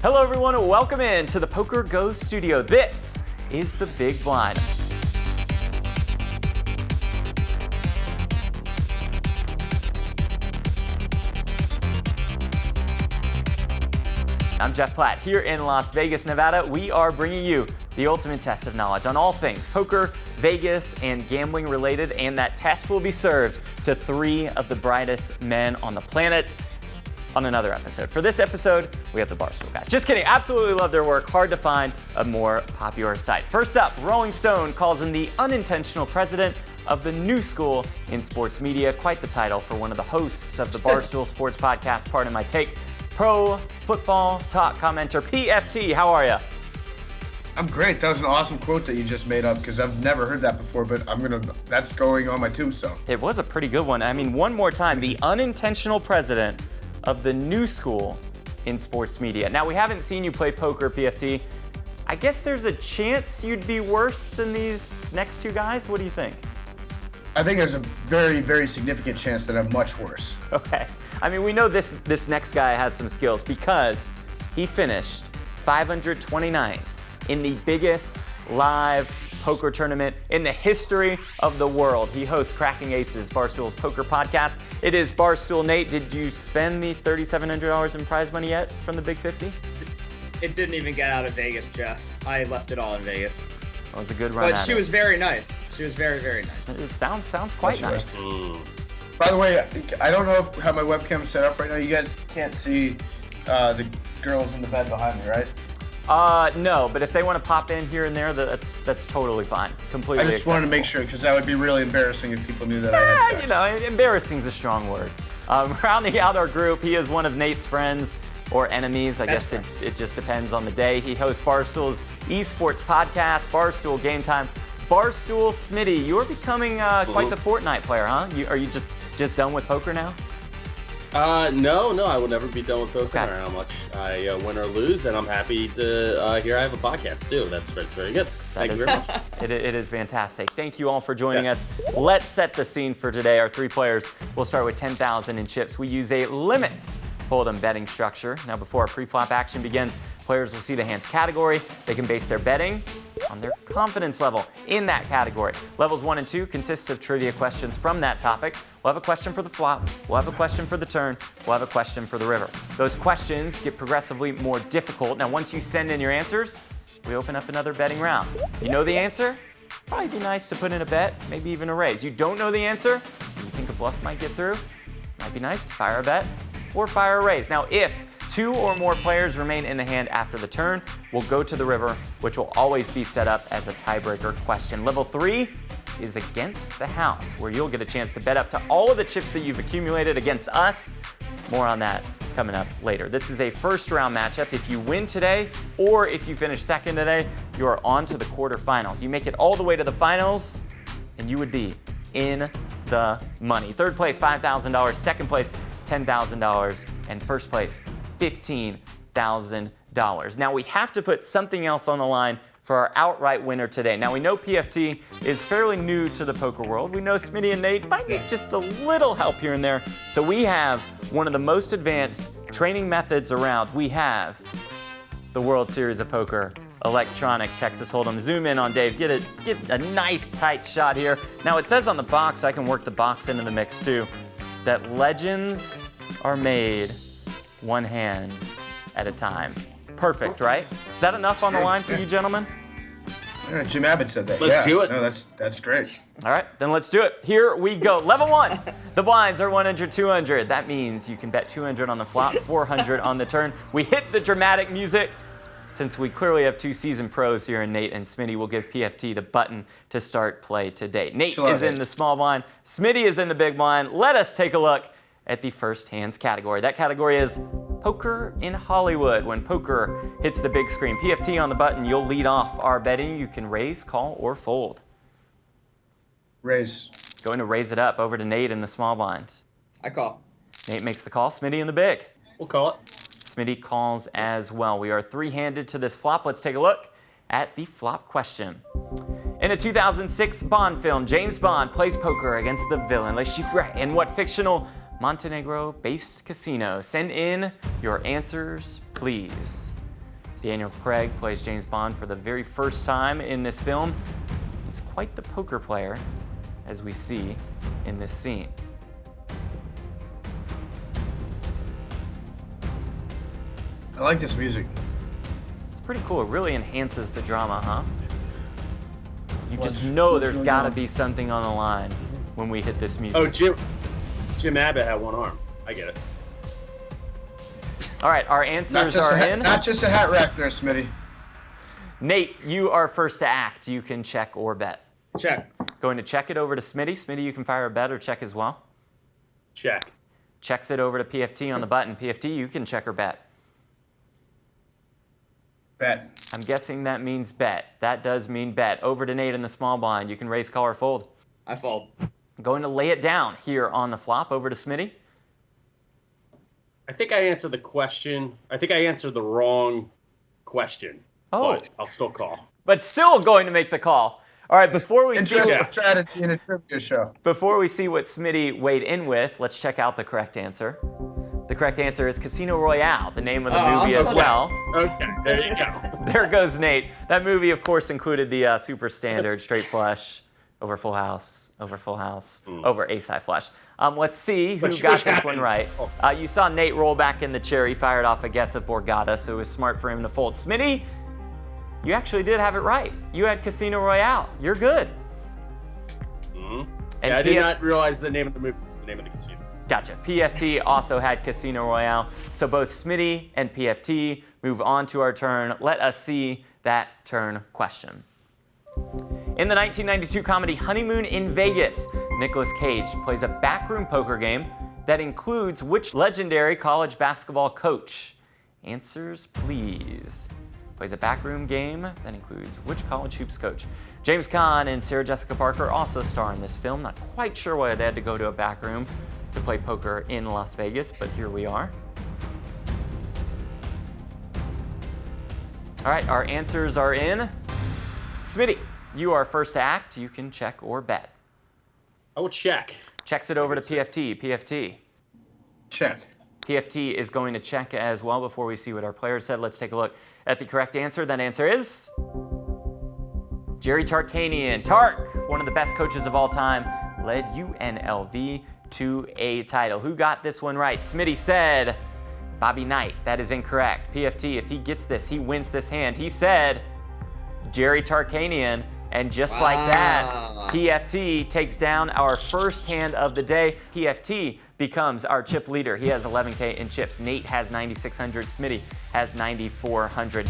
Hello everyone, and welcome in to the PokerGO studio. This is the Big Blind. I'm Jeff Platt here in Las Vegas, Nevada. We are bringing you the ultimate test of knowledge on all things poker, Vegas, and gambling related, and that test will be served to three of the brightest men on the planet on another episode. For this episode, we have the Barstool guys. Just kidding, absolutely love their work. Hard to find a more popular site. First up, Rolling Stone calls him the unintentional president of the new school in sports media. Quite the title for one of the hosts of the Barstool Sports podcast, Pardon My Take. Pro football talk commenter, PFT, how are you? I'm great. That was an awesome quote that you just made up because I've never heard that before, but that's going on my tombstone. It was a pretty good one. I mean, one more time, the unintentional president of the new school in sports media. Now, we haven't seen you play poker, PFT. I guess there's a chance you'd be worse than these next two guys. What do you think? I think there's a very, very significant chance that I'm much worse. Okay. I mean, we know this next guy has some skills because he finished 529 in the biggest live poker tournament in the history of the world. He hosts Cracking Aces, Barstool's poker podcast. It is Barstool Nate. Did you spend the $3,700 in prize money yet from the Big 50? It didn't even get out of Vegas, Jeff. I left it all in Vegas. That was a good run. But she was very nice. She was very, very nice. It sounds quite nice. By the way, I don't know how my webcam's set up right now. You guys can't see the girls in the bed behind me, right? No, but if they want to pop in here and there, that's totally fine. Completely I just wanted to make sure, because that would be really embarrassing if people knew that I had sex. You know, embarrassing is a strong word. Rounding out our group, he is one of Nate's friends or enemies. I guess it just depends on the day. He hosts Barstool's esports podcast, Barstool Game Time. Barstool Smitty, you're becoming quite the Fortnite player, huh? Are you just done with poker now? No, I will never be done with poker, no matter how much I win or lose, and I'm happy to hear I have a podcast too. That's very good. Thank you very much. It is fantastic. Thank you all for joining us. Let's set the scene for today. Our three players will start with 10,000 in chips. We use a limit hold'em betting structure. Now, before our pre-flop action begins, players will see the hand's category. They can base their betting on their confidence level in that category. Levels 1 and 2 consists of trivia questions from that topic. We'll have a question for the flop, we'll have a question for the turn, we'll have a question for the river. Those questions get progressively more difficult. Now, once you send in your answers, we open up another betting round. You know the answer? Probably be nice to put in a bet, maybe even a raise. You don't know the answer, and you think a bluff might get through? Might be nice to fire a bet or fire a raise. Now, if two or more players remain in the hand after the turn, we'll go to the river, which will always be set up as a tiebreaker question. Level 3 is against the house, where you'll get a chance to bet up to all of the chips that you've accumulated against us. More on that coming up later. This is a first round matchup. If you win today, or if you finish second today, you are on to the quarterfinals. You make it all the way to the finals, and you would be in the money. Third place, $5,000. Second place, $10,000. And first place, $15,000. Now, we have to put something else on the line for our outright winner today. Now, we know PFT is fairly new to the poker world. We know Smitty and Nate might need just a little help here and there. So we have one of the most advanced training methods around. We have the World Series of Poker electronic Texas Hold'em. Zoom in on Dave. Get a nice tight shot here. Now, it says on the box, I can work the box into the mix too, that legends are made one hand at a time. Perfect, right? Is that enough on the line for you gentlemen? Yeah, Jim Abbott said that. Let's do it. No, that's great. All right, then let's do it. Here we go. Level 1. The blinds are 100, 200. That means you can bet 200 on the flop, 400 on the turn. We hit the dramatic music. Since we clearly have two seasoned pros here in Nate and Smitty, we'll give PFT the button to start play today. Nate is in the small blind. Smitty is in the big blind. Let us take a look at the first hands category. That category is Poker in Hollywood. When poker hits the big screen, PFT on the button, you'll lead off our betting. You can raise, call, or fold. Raise. Going to raise it up over to Nate in the small blind. I call. Nate makes the call. Smitty in the big. We'll call it. Smitty calls as well. We are three-handed to this flop. Let's take a look at the flop question. In a 2006 Bond film, James Bond plays poker against the villain Le Chiffre in what fictional Montenegro-based casino? Send in your answers, please. Daniel Craig plays James Bond for the very first time in this film. He's quite the poker player, as we see in this scene. I like this music. It's pretty cool. It really enhances the drama, huh? You just know there's got to be something on the line when we hit this music. Oh, Jim Abbott had one arm. I get it. All right, our answers are in. Not just a hat rack there, Smitty. Nate, you are first to act. You can check or bet. Check. Going to check it over to Smitty. Smitty, you can fire a bet or check as well. Check. Checks it over to PFT on the button. PFT, you can check or bet. Bet. I'm guessing that means bet. That does mean bet. Over to Nate in the small blind. You can raise, call, or fold. I fold. Going to lay it down here on the flop. Over to Smitty. I think I answered the question. I think I answered the wrong question. Oh. But I'll still call. But still going to make the call. All right, before we see Interesting strategy in a trivia show. Before we see what Smitty weighed in with, let's check out the correct answer. The correct answer is Casino Royale, the name of the movie as well. Okay, there you go. There goes Nate. That movie, of course, included the super standard straight flush, over full house, over ace-high flush. Let's see who got this one right. You saw Nate roll back in the chair. He fired off a guess of Borgata, so it was smart for him to fold. Smitty, you actually did have it right. You had Casino Royale. You're good. Mm-hmm. And Yeah, I did not realize the name of the movie, the name of the casino. Gotcha. PFT also had Casino Royale. So both Smitty and PFT move on to our turn. Let us see that turn question. In the 1992 comedy Honeymoon in Vegas, Nicolas Cage plays a backroom poker game that includes which legendary college basketball coach? Answers, please. Plays a backroom game that includes which college hoops coach? James Caan and Sarah Jessica Parker also star in this film. Not quite sure why they had to go to a back room to play poker in Las Vegas, but here we are. All right, our answers are in. Smitty, you are first to act. You can check or bet. I will check. Checks it over to PFT. PFT. Check. PFT is going to check as well before we see what our players said. Let's take a look at the correct answer. That answer is Jerry Tarkanian. Tark, one of the best coaches of all time, led UNLV to a title. Who got this one right? Smitty said Bobby Knight. That is incorrect. PFT, if he gets this, he wins this hand. He said Jerry Tarkanian. And just like that, PFT takes down our first hand of the day. PFT becomes our chip leader. He has 11K in chips. Nate has 9,600. Smitty has 9,400.